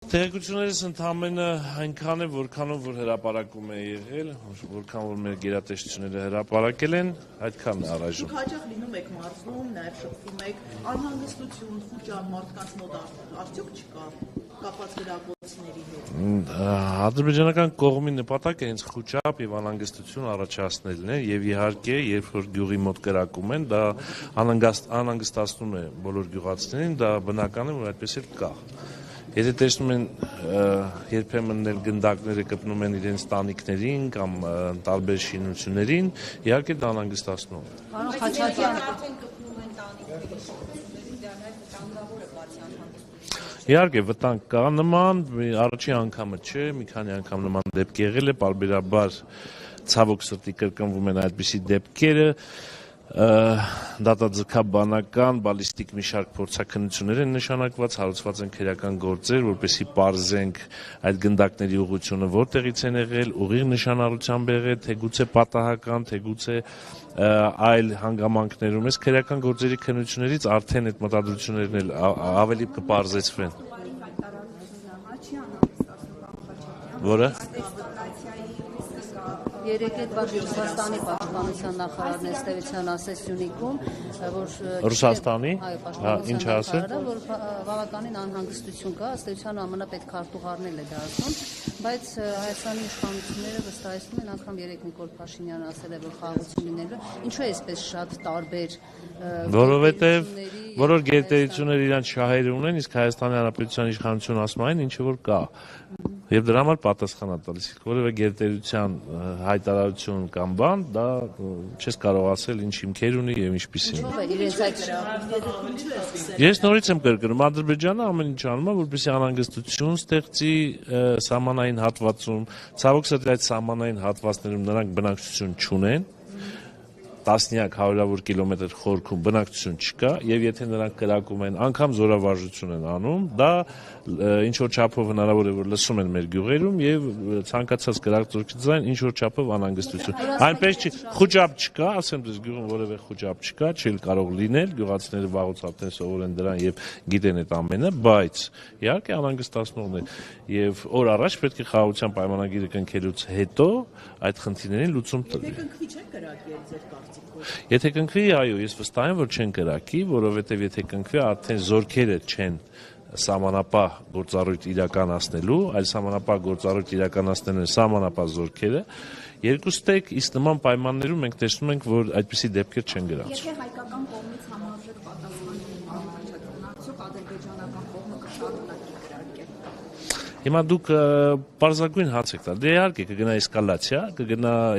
Տեղեկություններս ընդամենը այնքան է, որքանով որ հրապարակում է եղել, որքան որ մեր գերատեսչությունները հրապարակել են, այդքանն է առայժմ։ Դուք հաճախ լինում եք մարզում, նաև շփվում եք, անհանգստություն, խուճապ, մարդկանց մոտ արդյոք չկա կապված գրագործների հետ։ Ադրբեջանական կողմի նպատակը հենց խուճապ եւ անհանգստություն առաջացնելն է եւ իհարկե, երբ որ գյուղի մոտ կրակում են, դա անհանգստացնում է բոլոր գյուղացիներին, դա բնական է, որ այդպես էլ կա։ Եթե տեսնում են երբեմն էլ գնդակները կպնում են իրենց տանիքներին կամ տարբեր շինություններին, իհարկե դա անհանգստացնում է։ Պարոն Խաչատրյան, արդեն կպնում են տանիքների շինություններին, դա նաև վտանգավոր է բացի անհանգստություն։ Իհարկե վտանգ կա, նման առաջին անգամը չէ, մի քանի անգամ նման դեպք եղել է, պարբերաբար ցավոք սրտի կրկնվում են այդպիսի դեպքերը, դատաձգաբանական, բալիստիկ մի շարք փորձաքննություններ են նշանակված, հարուցված են քրեական գործեր, որպեսզի պարզենք այդ գնդակների ուղղությունը որտեղից են եղել, ուղիղ նշանառությամբ եղել, թե գուցե պատահական, թե գուցե այլ հանգամանքներում ես քրեական գործերի քննություններից արդեն այդ մտադրություններն էլ ավելի կպարզեցվեն։ Որը Երեք այդ Ռուսաստանի պաշտպանության նախարարն է ստեղծան ասել Սյունիքում, որ Ռուսաստանի, ինչ ասել, որ բավականին անհանգստություն կա, ստեղծան ԱՄՆ պետքարտուղարն է դա ասում, բայց Հայաստանի իշխանությունները վստահեցնում են, անգամ երեք Նիկոլ Փաշինյանը ասել է, որ խաղաղություն լինելու, ինչու է այսպես շատ տարբեր որովհետև որոշ գերտերություններ իրանց շահերը ունեն, իսկ Հայաստանի Հանրապետության իշխանությունը ասում այն, ինչը որ կա։ Եվ դրա համար պատասխան է տալիս, որևէ գերտերության հայտարարություն կամ բան, դա չես կարող ասել ինչ հիմքեր ունի եւ ինչպիսին։ Ես նորից եմ կրկնում, Ադրբեջանը ամեն ինչ անում է, որպեսզի անհանգստություն ստեղծի սահմանային հատվածում, ցավոք սրտի այդ սահմանային հատվածներում նրանք բնակչություն չունեն, տասնյակ հարյուրավոր կիլոմետր խորքում բնակչություն չկա եւ եթե նրանք կրակում են, անգամ զորավարժություն են անում, դա ինչ որ չափով հնարավոր է որ լսում են մեր գյուղերում եւ ցանկացած կրակցորքից ինչ որ չափով անհանգստություն։ Այնպես չի, խուճապ չկա, ասեմ դες գյուղում որևէ խուճապ չկա, չի կարող լինել, գյուղացիները վաղուց արդեն սովոր են դրան եւ գիտեն այդ ամենը, բայց իհարկե անհանգստացնողն է եւ օր առաջ պետք է խաղաղության պայմանագիրը կնքելուց հետո այդ խնդիրներին լուծում տրվի։ Եթե կնքվի, այո, ես վստահ եմ, որ չեն կրակի, որովհետև եթե կնքվի, արդեն զորքերը չեն սահմանապահ գործառույթ իրականացնելու, այլ սահմանապահ գործառույթ իրականացնելու են սահմանապահ զորքերը, երկուստեք իսկ նման պայմաններում մենք տեսնում ենք, որ այդպիսի դեպքեր չեն գրած։ Եթե հայկական կողմից համարժեք պատասխան լինի, արդյոք ադրբեջանական կողմը կշարունակի կրակել։ Հիմա դուք պարզագույն հաց եք տալ, դե իհարկե կգնա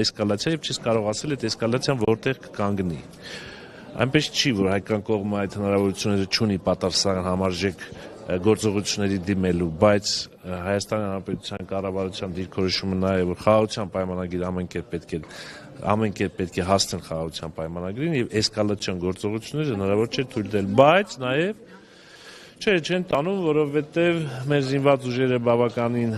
էսկալացիա եւ չես կարող ասել այդ էսկալացիան որտեղ կկանգնի։ Այնպես չի, որ հայկական կողմը այդ հնարավորությունները չունի պատասխան համարժեք գործողությունների դիմելու, բայց Հայաստանի Հանրապետության կառավարության դիրքորոշումը նա է, որ խաղաղության պայմանագիր ամեն կերպ պետք է հասնեն խաղաղության պայմանագրին եւ էսկալացիոն գործողությունները հնարավոր չէ թույլ տալ, բայց նաեւ չեն տանում, որովհետև մեր զինված ուժերը բավականին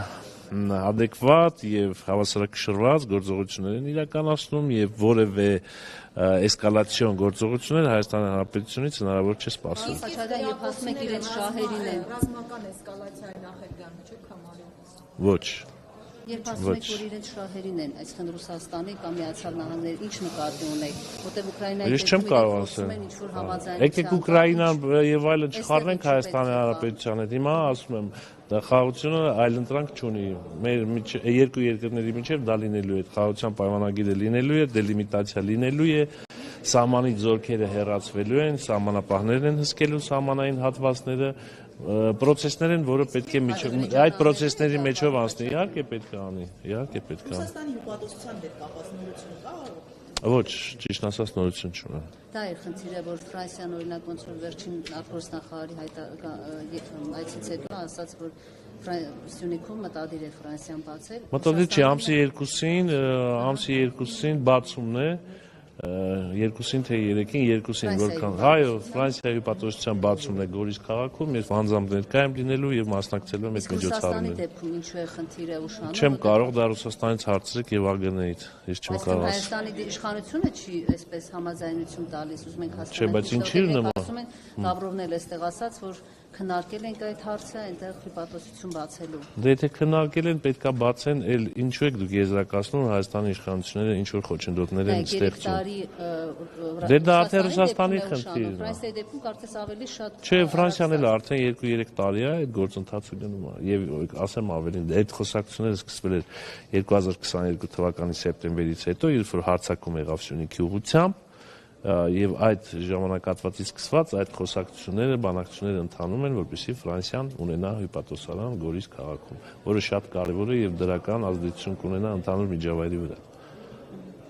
adekvat եւ հավասարակշռված գործողություններ են իրականացնում եւ որևէ էսկալացիոն գործողություններ Հայաստանի Հանրապետությունից հնարավոր չէ սպասել։ Խաչատրյան, երբ ասում եք իրենց շահերին են, ռազմական էսկալացիայի նախագիծը չեք համարում։ Ոչ։ Երբ ասում եք, որ իրենց շահերին են, այսինքն Ռուսաստանի կամ Միացյալ Նահանգների, ինչ նկատի ունեք, որտեղ Ուկրաինայի Ես չեմ կարող ասել։ Եկեք Ուկրաինան եւ այլը չխառնենք Հայաստանի Հանրապետության հետ։ Հիմա ասում եմ, դա խաղաղությունը այլընտրանք չունի։ Մեր երկու երկրների միջև դա լինելու է, խաղաղության պայմանագիրը լինելու է, դելիմիտացիա լինելու է, սահմանից զորքերը հեռացվելու են, սահմանապահներն են հսկելու սահմանային հատվածները, պրոցեսներ են, որը պետք է այդ պրոցեսների մեջով անցնի, իհարկե պետք է անի, իհարկե պետք է անի։ Ռուսաստանի հյուպատոսության հետ կապված նորություն կա։ Ոչ, ճիշտ ասած նորություն չունի։ Դա է խնդիրը, որ Ֆրանսիան օրինակ ոնց որ վերջին արտգործնախարարի այցից հետո ասաց, որ Սյունիքում մտադիր է Ֆրանսիան բացել։ Մտադիր չի, ամսի 2-ին բացումն է, 2-ին թե 3-ին, 2-ին որքան։ Այո, Ֆրանսիայի հյուպատոսության բացումն է Գորիս քաղաքում, ես անձամբ ներկա եմ լինելու եւ մասնակցելու եմ այդ միջոցառումներին։ Ռուսաստանի դեպքում ինչու է խնդիրը ուշանում։ Չեմ կարող, դա Ռուսաստանից հարցրեք եւ ԱԳՆ-ից, ես չեմ կարող ասել։ Հայաստանի իշխանությունը չի այսպես համաձայնություն տալիս, ուզում ենք Չէ, բայց ինչի՞ նման։ Ասում են Լավրովն էլ էստեղ ասաց, որ քննարկել ենք այդ հարցը, այնտեղ հյուպատոսություն բացելու։ Դե եթե քննարկել են, պետքա բացեն, էլ ինչու եք դուք եզրակացնում Հայաստանի իշխանությունները ինչ որ խոչընդոտներ են ստեղծում։ Դե դա արդեն Ռուսաստանի խնդիրն է։ Ֆրանսիայի դեպքում կարծես ավելի շատ։ Չէ, Ֆրանսիան էլ արդեն 2-3 տարի է այդ գործընթացը գնում է։ Եվ ասեմ ավելին, այդ խոսակցությունները սկսվել էր 2022 թվականի սեպտեմբերից հետո, երբ որ հարձակում եղավ Սյունիքի ուղղությամբ, եւ այդ ժամանակահատվածից սկսված այդ խոսակցությունները, բանակցությունները ընթանում են, որպեսզի Ֆրանսիան ունենա հյուպատոսարան Գորիս քաղաքում, որը շատ կարեւոր է եւ դրական ազդեցություն կունենա ընդհանուր միջավայրի վրա։